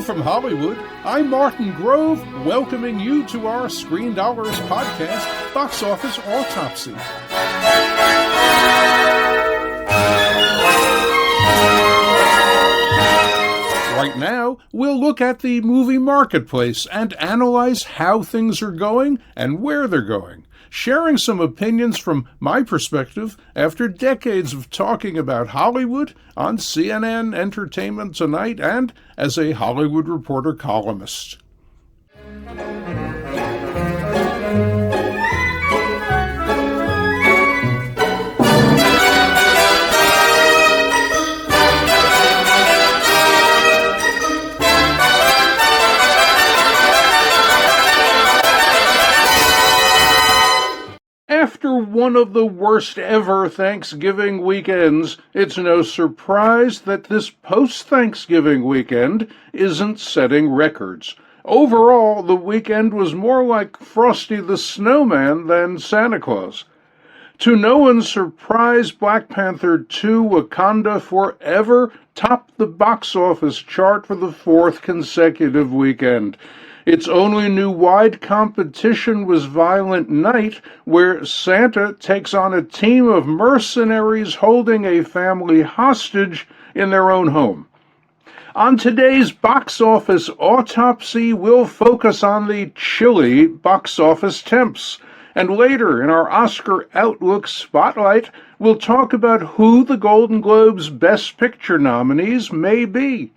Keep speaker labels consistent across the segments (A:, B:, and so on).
A: from Hollywood, I'm Martin Grove, welcoming you to our Screendollars podcast, Box Office Autopsy. Right now, we'll look at the movie marketplace and analyze how things are going and where they're going, sharing some opinions from my perspective after decades of talking about Hollywood on CNN Entertainment Tonight and as a Hollywood Reporter columnist. After one of the worst ever Thanksgiving weekends, it's no surprise that this post-Thanksgiving weekend isn't setting records. Overall, the weekend was more like Frosty the Snowman than Santa Claus. To no one's surprise, Black Panther 2: Wakanda Forever topped the box office chart for the fourth consecutive weekend. Its only new wide competition was Violent Night, where Santa takes on a team of mercenaries holding a family hostage in their own home. On today's Box Office Autopsy, we'll focus on the chilly box office temps. And later, in our Oscar Outlook Spotlight, we'll talk about who the Golden Globes Best Picture nominees may be.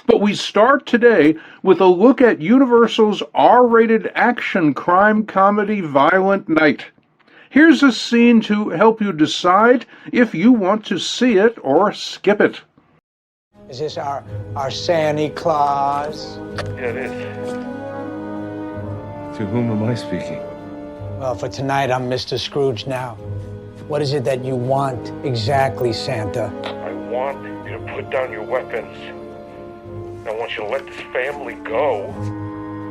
A: But we start today with a look at Universal's R-rated action crime comedy Violent Night. Here's a scene to help you decide if you want to see it or skip it.
B: Is this our Santa Claus?
C: Yeah, it is. To whom am I speaking?
B: Well, for tonight, I'm Mr. Scrooge now. What is it that you want exactly, Santa?
C: I want you to put down your weapons. I want you to let this family go.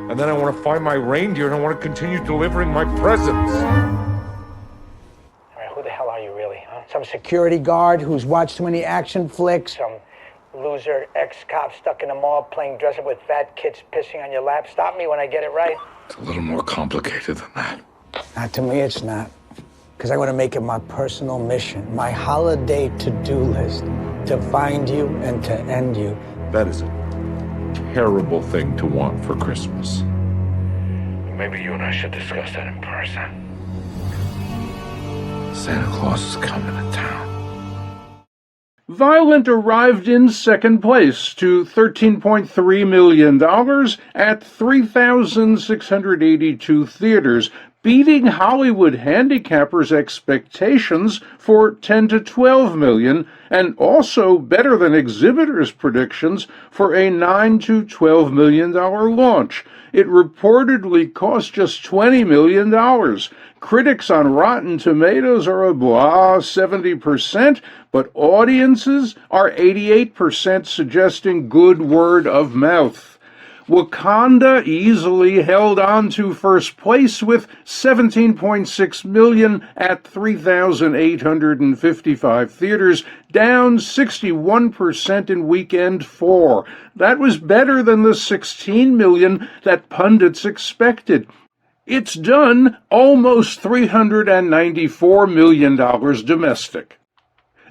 C: And then I want to find my reindeer and I want to continue delivering my presents.
B: All right, who the hell are you really, huh? Some security guard who's watched too many action flicks? Some loser ex-cop stuck in a mall playing dress-up with fat kids pissing on your lap? Stop me when I get it right.
C: It's a little more complicated than that.
B: Not to me, it's not. Because I want to make it my personal mission, my holiday to-do list, to find you and to end you.
C: That is a terrible thing to want for Christmas. Maybe you and I should discuss that in person. Santa Claus is coming to town.
A: Violent arrived in second place to $13.3 million at 3,682 theaters, beating Hollywood handicappers' expectations for 10 to 12 million, and also better than exhibitors' predictions for a $9 to $12 million launch. It reportedly cost just $20 million. Critics on Rotten Tomatoes are a blah 70%, but audiences are 88% suggesting good word of mouth. Wakanda easily held on to first place with $17.6 million at 3,855 theaters, down 61% in weekend 4. That was better than the $16 million that pundits expected. It's done almost $394 million domestic.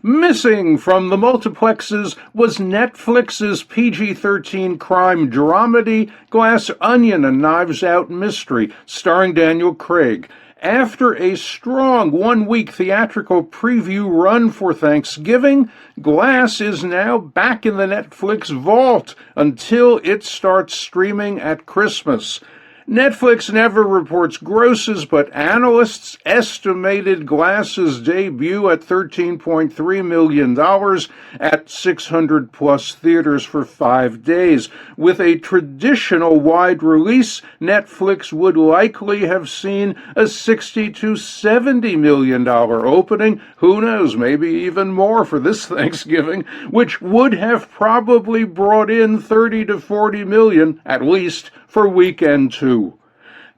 A: Missing from the multiplexes was Netflix's PG-13 crime dramedy Glass Onion: A Knives Out Mystery, starring Daniel Craig. After a strong one-week theatrical preview run for Thanksgiving, Glass is now back in the Netflix vault until it starts streaming at Christmas. Netflix never reports grosses, but analysts estimated Glass's debut at $13.3 million at 600-plus theaters for 5 days. With a traditional wide release, Netflix would likely have seen a $60 to $70 million opening, who knows, maybe even more for this Thanksgiving, which would have probably brought in $30 to $40 million, at least, for weekend 2.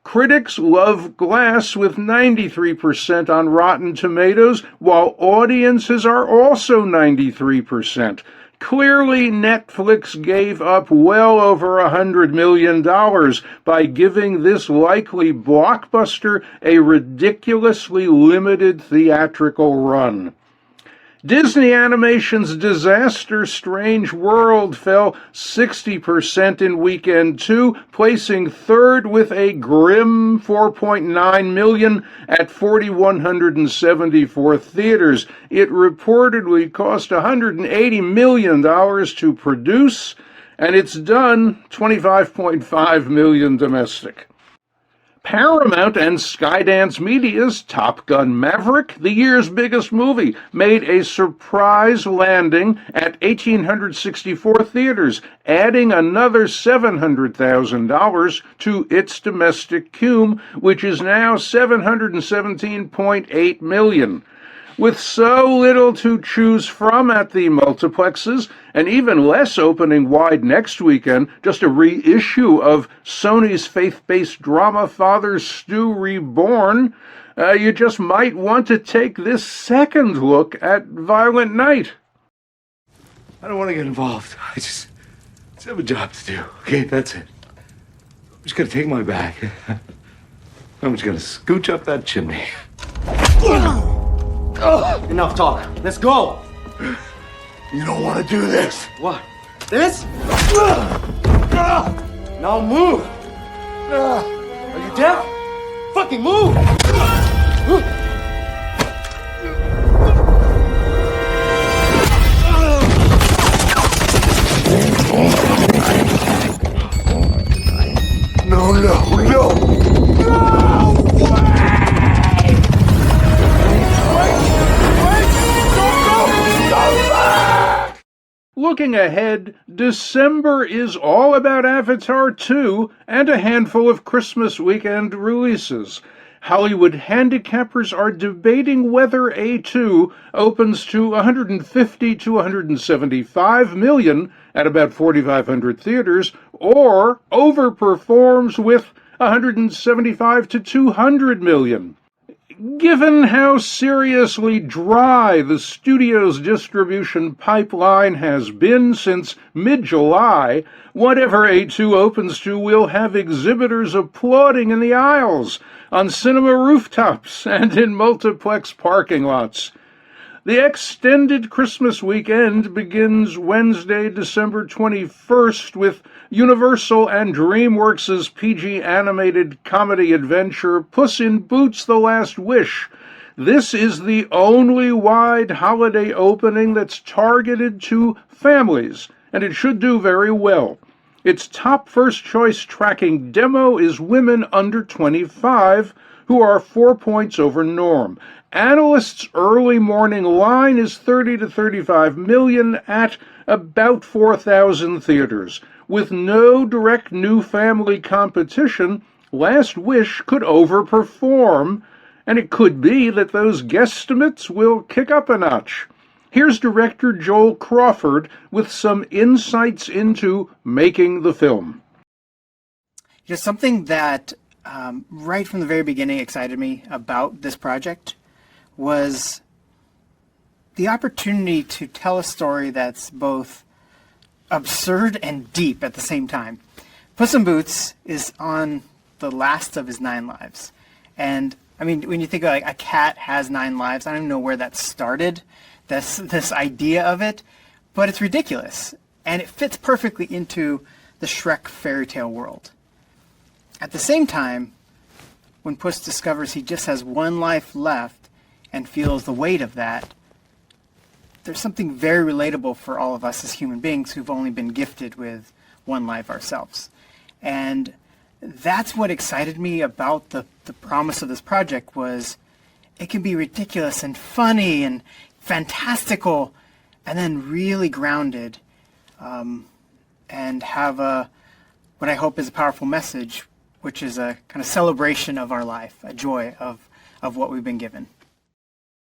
A: Critics love Glass with 93% on Rotten Tomatoes, while audiences are also 93%. Clearly, Netflix gave up well over $100 million by giving this likely blockbuster a ridiculously limited theatrical run. Disney Animation's disaster Strange World fell 60% in weekend 2, placing third with a grim $4.9 million at 4,174 theaters. It reportedly cost $180 million to produce, and it's done $25.5 million domestic. Paramount and Skydance Media's Top Gun Maverick, the year's biggest movie, made a surprise landing at 1,864 theaters, adding another $700,000 to its domestic cume, which is now $717.8 million. With so little to choose from at the multiplexes, and even less opening wide next weekend, just a reissue of Sony's faith-based drama Father Stu Reborn, you just might want to take this second look at Violent Night.
D: I don't want to get involved. I just have a job to do. Okay, that's it. I'm just gonna take my bag. I'm just gonna scooch up that chimney.
E: Enough talk. Let's go.
D: You don't want to do this.
E: What? This? Now move. Are you deaf? Fucking move.
D: No.
A: Looking ahead, December is all about Avatar 2 and a handful of Christmas weekend releases. Hollywood handicappers are debating whether A2 opens to 150 to 175 million at about 4,500 theaters, or overperforms with 175 to 200 million. Given how seriously dry the studio's distribution pipeline has been since mid-July, whatever A2 opens to will have exhibitors applauding in the aisles, on cinema rooftops, and in multiplex parking lots. The extended Christmas weekend begins Wednesday, December 21st, with Universal and DreamWorks' PG animated comedy adventure Puss in Boots: The Last Wish. This is the only wide holiday opening that's targeted to families, and it should do very well. Its top first-choice tracking demo is women under 25, who are 4 points over norm. Analysts' early morning line is 30 to 35 million at about 4,000 theaters. With no direct new family competition, Last Wish could overperform, and it could be that those guesstimates will kick up a notch. Here's director Joel Crawford with some insights into making the film.
F: Something that right from the very beginning excited me about this project was the opportunity to tell a story that's both absurd and deep at the same time. Puss in Boots is on the last of his 9 lives. And I mean, when you think of like a cat has 9 lives, I don't even know where that started, this idea of it, but it's ridiculous. And it fits perfectly into the Shrek fairy tale world. At the same time, when Puss discovers he just has 1 life left and feels the weight of that, there's something very relatable for all of us as human beings who've only been gifted with 1 life ourselves. And that's what excited me about the promise of this project, was it can be ridiculous and funny and fantastical and then really grounded, and have what I hope is a powerful message, which is a kind of celebration of our life, a joy of what we've been given.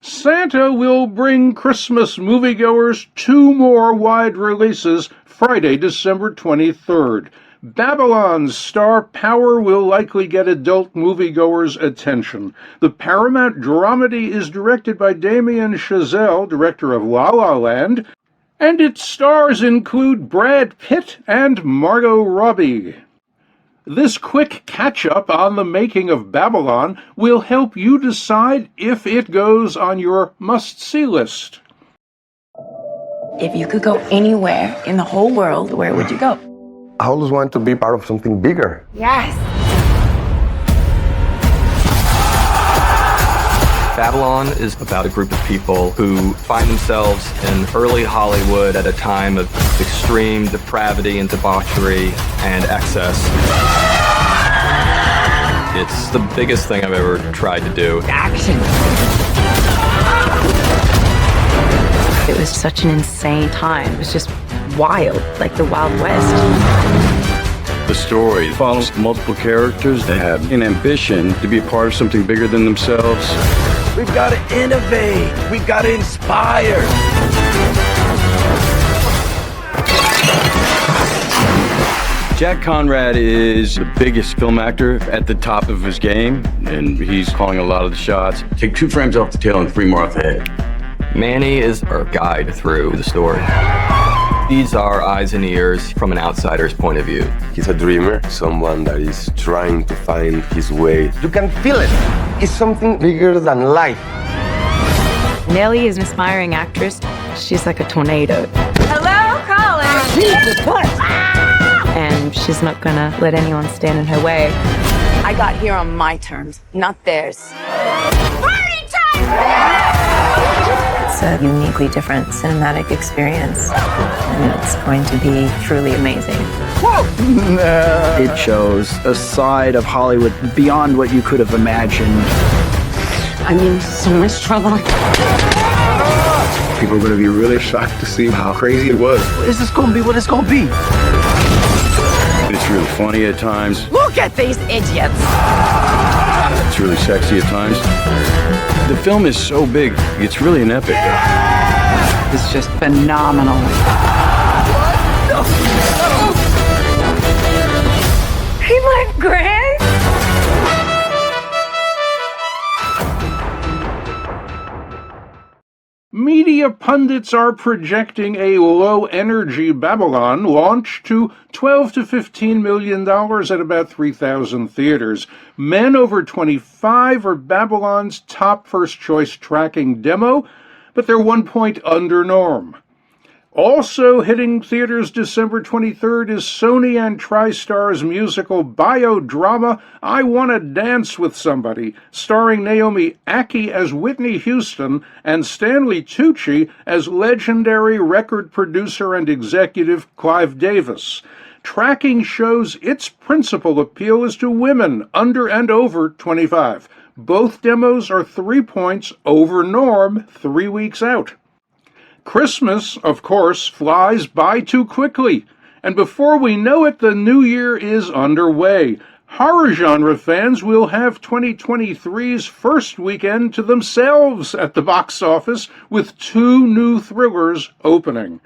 A: Santa will bring Christmas moviegoers 2 more wide releases Friday, December 23rd. Babylon's star power will likely get adult moviegoers' attention. The Paramount dramedy is directed by Damien Chazelle, director of La La Land, and its stars include Brad Pitt and Margot Robbie. This quick catch-up on the making of Babylon will help you decide if it goes on your must-see list.
G: If you could go anywhere in the whole world, where would you go?
H: I always want to be part of something bigger.
G: Yes.
I: Babylon is about a group of people who find themselves in early Hollywood at a time of extreme depravity and debauchery and excess. It's the biggest thing I've ever tried to do.
G: Action. It was such an insane time. It was just wild, like the Wild West.
J: The story follows multiple characters that have an ambition to be a part of something bigger than themselves.
E: We've got to innovate. We've got to inspire.
J: Jack Conrad is the biggest film actor at the top of his game, and he's calling a lot of the shots. Take 2 frames off the tail and 3 more off the head.
I: Manny is our guide through the story. These are eyes and ears from an outsider's point of view.
H: He's a dreamer, someone that is trying to find his way. You can feel it. It's something bigger than life.
G: Nellie is an aspiring actress. She's like a tornado. Hello, Colin! Jesus Christ! And she's not gonna let anyone stand in her way. I got here on my terms, not theirs. Party time! It's a uniquely different cinematic experience, and it's going to be truly amazing.
K: It shows a side of Hollywood beyond what you could have imagined.
G: I'm in so much trouble.
H: People are going to be really shocked to see how crazy it was.
K: Is this going to be what it's going to be?
J: It's really funny at times.
G: Look at these idiots!
J: It's really sexy at times. The film is so big, it's really an epic.
K: It's just phenomenal.
G: Ain't life grand?
A: Media pundits are projecting a low-energy Babylon launch to $12 to $15 million at about 3,000 theaters. Men over 25 are Babylon's top first-choice tracking demo, but they're 1 point under norm. Also hitting theaters December 23rd is Sony and TriStar's musical biodrama I Wanna Dance with Somebody, starring Naomi Ackie as Whitney Houston and Stanley Tucci as legendary record producer and executive Clive Davis. Tracking shows its principal appeal is to women under and over 25. Both demos are 3 points over norm 3 weeks out. Christmas, of course, flies by too quickly, and before we know it, the new year is underway. Horror genre fans will have 2023's first weekend to themselves at the box office with 2 new thrillers opening.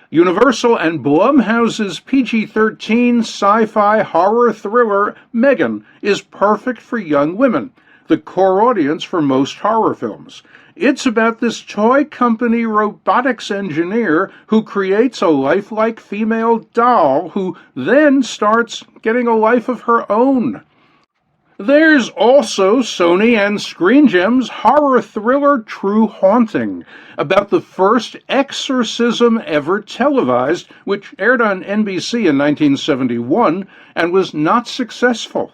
A: Universal and Blumhouse's PG-13 sci-fi horror thriller Megan is perfect for young women, the core audience for most horror films. It's about this toy company robotics engineer who creates a lifelike female doll who then starts getting a life of her own. There's also Sony and Screen Gem's horror thriller True Haunting, about the first exorcism ever televised, which aired on NBC in 1971 and was not successful.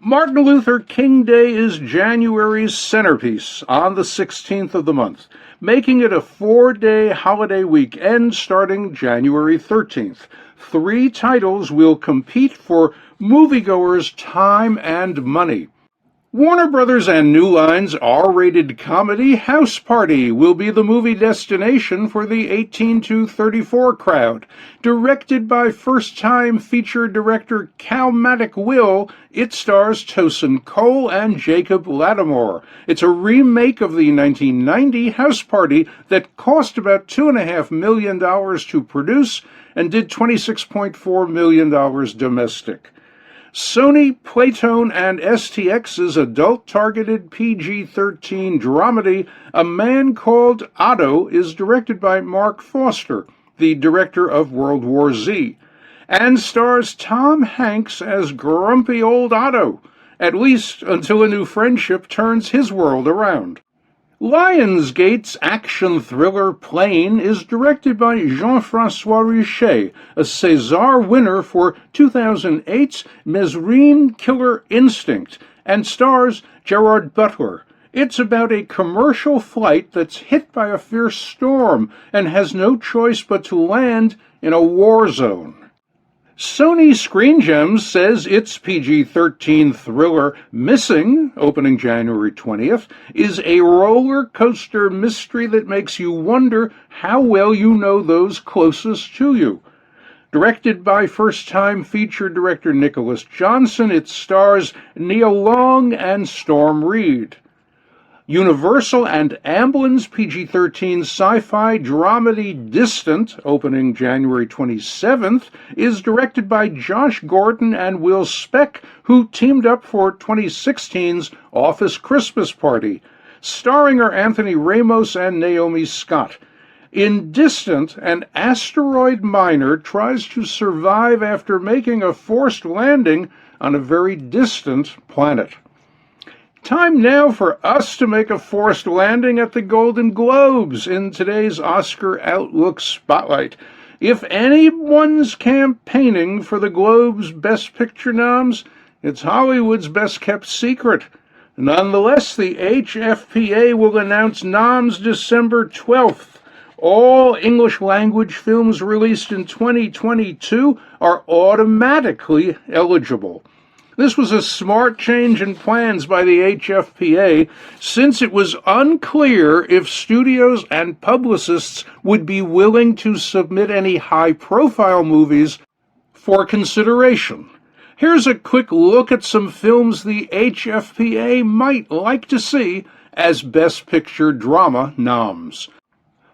A: Martin Luther King Day is January's centerpiece on the 16th of the month, making it a 4-day holiday weekend starting January 13th. 3 titles will compete for moviegoers' time and money. Warner Brothers and New Line's R-rated comedy House Party will be the movie destination for the 18 to 34 crowd. Directed by first-time feature director Calmatic Will, it stars Tosin Cole and Jacob Latimore. It's a remake of the 1990 House Party that cost about $2.5 million to produce and did $26.4 million domestic. Sony, Playtone, and STX's adult-targeted PG-13 dramedy A Man Called Otto is directed by Mark Foster, the director of World War Z, and stars Tom Hanks as grumpy old Otto, at least until a new friendship turns his world around. Lionsgate's action thriller Plane is directed by Jean-François Richet, a César winner for 2008's Mesrine Killer Instinct, and stars Gerard Butler. It's about a commercial flight that's hit by a fierce storm and has no choice but to land in a war zone. Sony Screen Gems says its PG-13 thriller Missing, opening January 20th, is a roller coaster mystery that makes you wonder how well you know those closest to you. Directed by first-time feature director Nicholas Johnson, it stars Nia Long and Storm Reed. Universal and Amblin's PG-13 sci-fi dramedy Distant, opening January 27th, is directed by Josh Gordon and Will Speck, who teamed up for 2016's Office Christmas Party. Starring are Anthony Ramos and Naomi Scott. In Distant, an asteroid miner tries to survive after making a forced landing on a very distant planet. Time now for us to make a forced landing at the Golden Globes in today's Oscar Outlook Spotlight. If anyone's campaigning for the Globe's Best Picture noms, it's Hollywood's best-kept secret. Nonetheless, the HFPA will announce noms December 12th. All English-language films released in 2022 are automatically eligible. This was a smart change in plans by the HFPA, since it was unclear if studios and publicists would be willing to submit any high-profile movies for consideration. Here's a quick look at some films the HFPA might like to see as Best Picture Drama noms.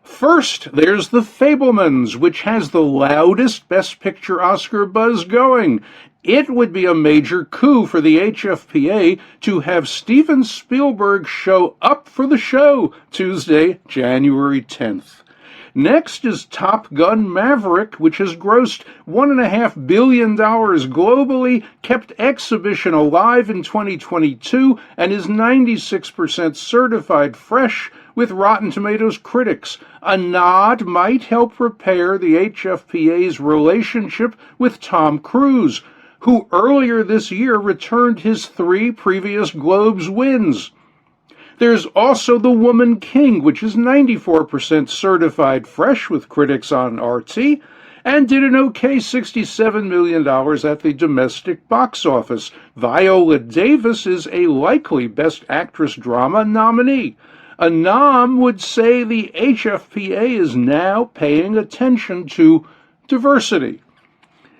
A: First, there's The Fabelmans, which has the loudest Best Picture Oscar buzz going. It would be a major coup for the HFPA to have Steven Spielberg show up for the show Tuesday, January 10th. Next is Top Gun Maverick, which has grossed $1.5 billion globally, kept exhibition alive in 2022, and is 96% certified fresh with Rotten Tomatoes critics. A nod might help repair the HFPA's relationship with Tom Cruise, who earlier this year returned his 3 previous Globes wins. There's also The Woman King, which is 94% certified fresh with critics on RT, and did an okay $67 million at the domestic box office. Viola Davis is a likely Best Actress Drama nominee. A nom would say the HFPA is now paying attention to diversity.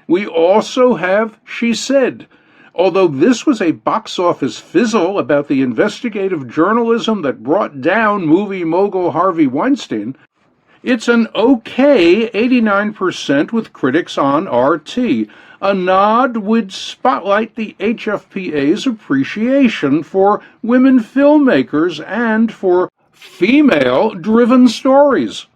A: We also have She Said. Although this was a box office fizzle about the investigative journalism that brought down movie mogul Harvey Weinstein, it's an okay 89% with critics on RT. A nod would spotlight the HFPA's appreciation for women filmmakers and for female-driven stories.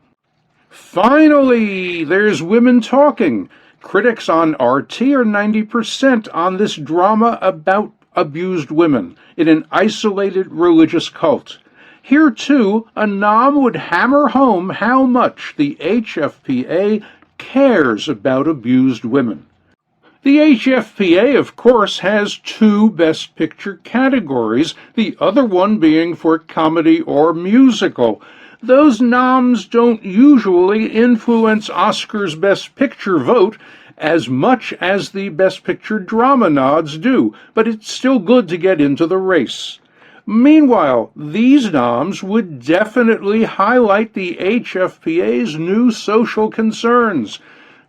A: Finally, there's Women Talking. Critics on RT are 90% on this drama about abused women in an isolated religious cult. Here, too, a nom would hammer home how much the HFPA cares about abused women. The HFPA, of course, has 2 Best Picture categories, the other one being for comedy or musical. Those noms don't usually influence Oscar's Best Picture vote as much as the Best Picture drama nods do, but it's still good to get into the race. Meanwhile, these noms would definitely highlight the HFPA's new social concerns.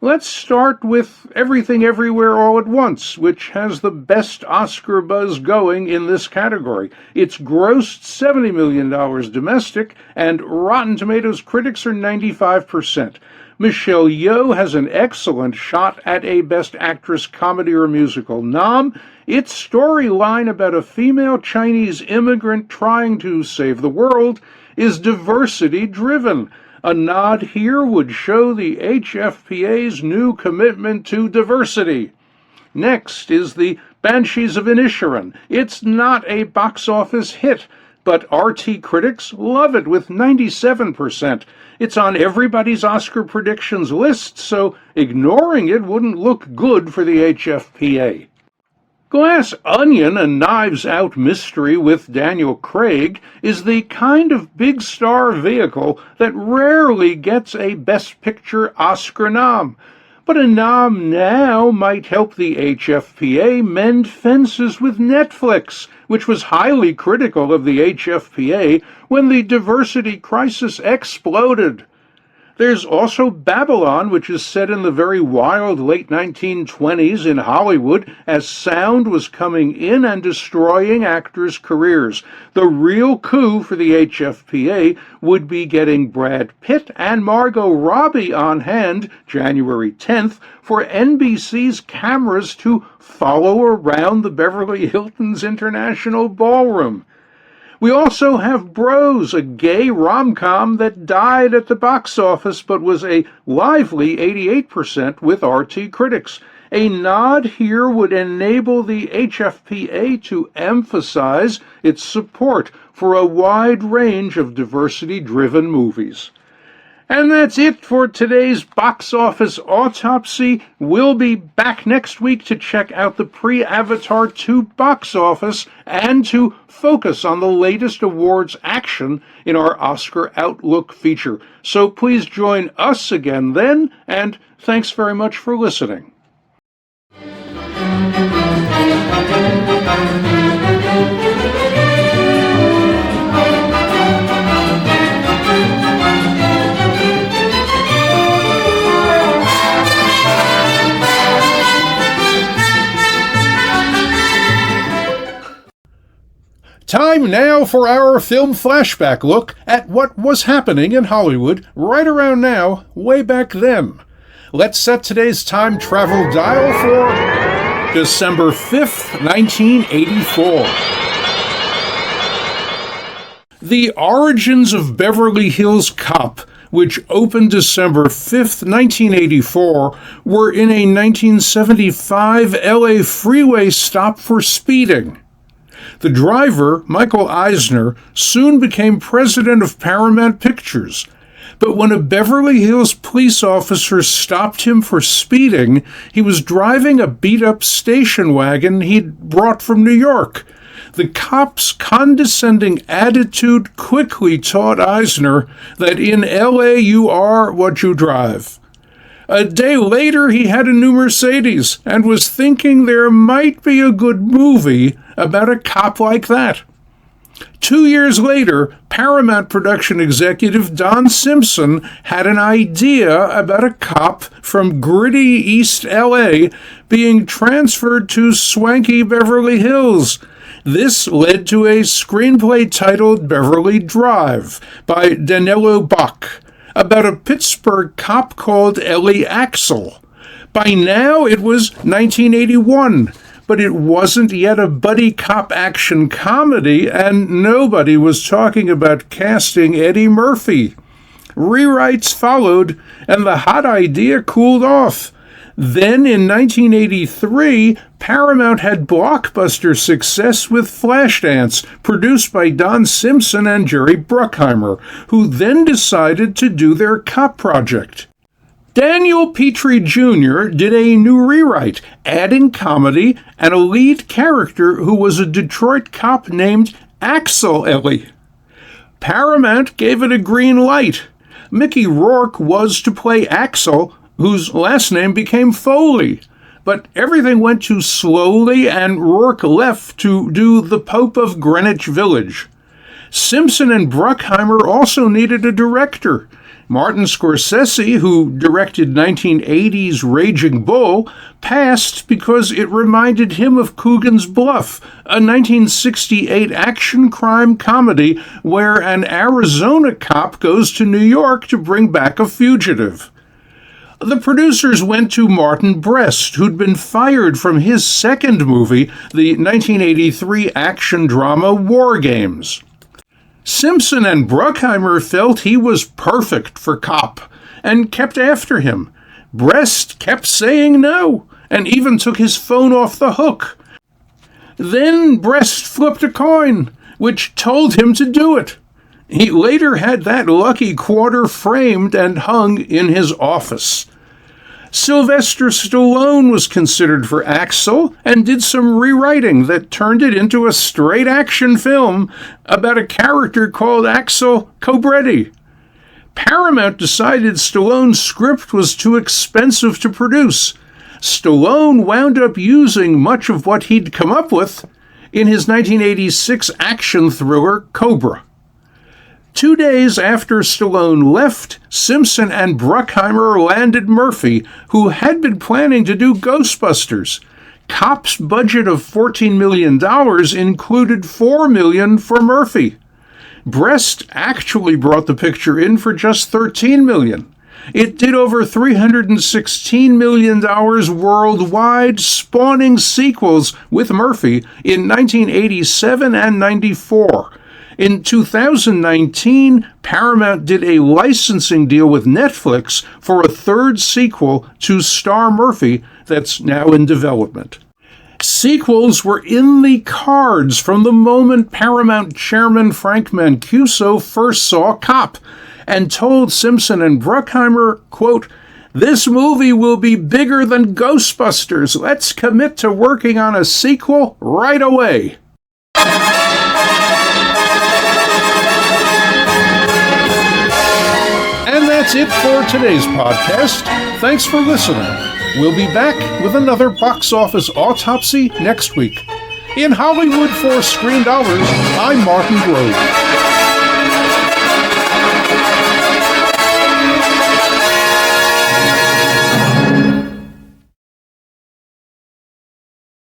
A: Let's start with Everything Everywhere All at Once, which has the best Oscar buzz going in this category. It's grossed $70 million domestic, and Rotten Tomatoes critics are 95%. Michelle Yeoh has an excellent shot at a Best Actress Comedy or Musical nom. Its storyline about a female Chinese immigrant trying to save the world is diversity-driven. A nod here would show the HFPA's new commitment to diversity. Next is the Banshees of Inisherin. It's not a box office hit, but RT critics love it with 97%. It's on everybody's Oscar predictions list, so ignoring it wouldn't look good for the HFPA. Glass Onion, a Knives Out mystery with Daniel Craig, is the kind of big star vehicle that rarely gets a Best Picture Oscar nom. But a nom now might help the HFPA mend fences with Netflix, which was highly critical of the HFPA when the diversity crisis exploded. There's also Babylon, which is set in the very wild late 1920s in Hollywood as sound was coming in and destroying actors' careers. The real coup for the HFPA would be getting Brad Pitt and Margot Robbie on hand January 10th for NBC's cameras to follow around the Beverly Hilton's International Ballroom. We also have Bros, a gay rom-com that died at the box office but was a lively 88% with RT critics. A nod here would enable the HFPA to emphasize its support for a wide range of diversity-driven movies. And that's it for today's Box Office Autopsy. We'll be back next week to check out the pre-Avatar 2 box office and to focus on the latest awards action in our Oscar Outlook feature. So please join us again then, and thanks very much for listening. Time now for our film flashback look at what was happening in Hollywood right around now, way back then. Let's set today's time travel dial for December 5th, 1984. The Origins of Beverly Hills Cop, which opened December 5th, 1984, were in a 1975 LA freeway stop for speeding. The driver, Michael Eisner, soon became president of Paramount Pictures. But when a Beverly Hills police officer stopped him for speeding, he was driving a beat-up station wagon he'd brought from New York. The cop's condescending attitude quickly taught Eisner that in L.A. you are what you drive. A day later, he had a new Mercedes and was thinking there might be a good movie about a cop like that. 2 years later, Paramount production executive Don Simpson had an idea about a cop from gritty East L.A. being transferred to swanky Beverly Hills. This led to a screenplay titled Beverly Drive by Danilo Bach, about a Pittsburgh cop called Ellie Axel. By now it was 1981, but it wasn't yet a buddy cop action comedy, and nobody was talking about casting Eddie Murphy. Rewrites followed, and the hot idea cooled off. Then in 1983, Paramount had blockbuster success with Flashdance, produced by Don Simpson and Jerry Bruckheimer, who then decided to do their cop project. Daniel Petrie Jr. did a new rewrite, adding comedy and a lead character who was a Detroit cop named Axel Ellie. Paramount gave it a green light. Mickey Rourke was to play Axel, whose last name became Foley. But everything went too slowly, and Rourke left to do The Pope of Greenwich Village. Simpson and Bruckheimer also needed a director. Martin Scorsese, who directed 1980's Raging Bull, passed because it reminded him of Coogan's Bluff, a 1968 action crime comedy where an Arizona cop goes to New York to bring back a fugitive. The producers went to Martin Brest, who'd been fired from his second movie, the 1983 action drama War Games. Simpson and Bruckheimer felt he was perfect for Cop and kept after him. Brest kept saying no and even took his phone off the hook. Then Brest flipped a coin, which told him to do it. He later had that lucky quarter framed and hung in his office. Sylvester Stallone was considered for Axel and did some rewriting that turned it into a straight action film about a character called Axel Cobretti. Paramount decided Stallone's script was too expensive to produce. Stallone wound up using much of what he'd come up with in his 1986 action thriller Cobra. 2 days after Stallone left, Simpson and Bruckheimer landed Murphy, who had been planning to do Ghostbusters. Cop's budget of $14 million included $4 million for Murphy. Brest actually brought the picture in for just $13 million. It did over $316 million worldwide, spawning sequels with Murphy in 1987 and 94. In 2019, Paramount did a licensing deal with Netflix for a third sequel to Star Murphy that's now in development. Sequels were in the cards from the moment Paramount chairman Frank Mancuso first saw Cop and told Simpson and Bruckheimer, quote, "This movie will be bigger than Ghostbusters. Let's commit to working on a sequel right away." And that's it for today's podcast. Thanks for listening. We'll be back with another box office autopsy next week. In Hollywood for Screendollars, I'm Martin Grove.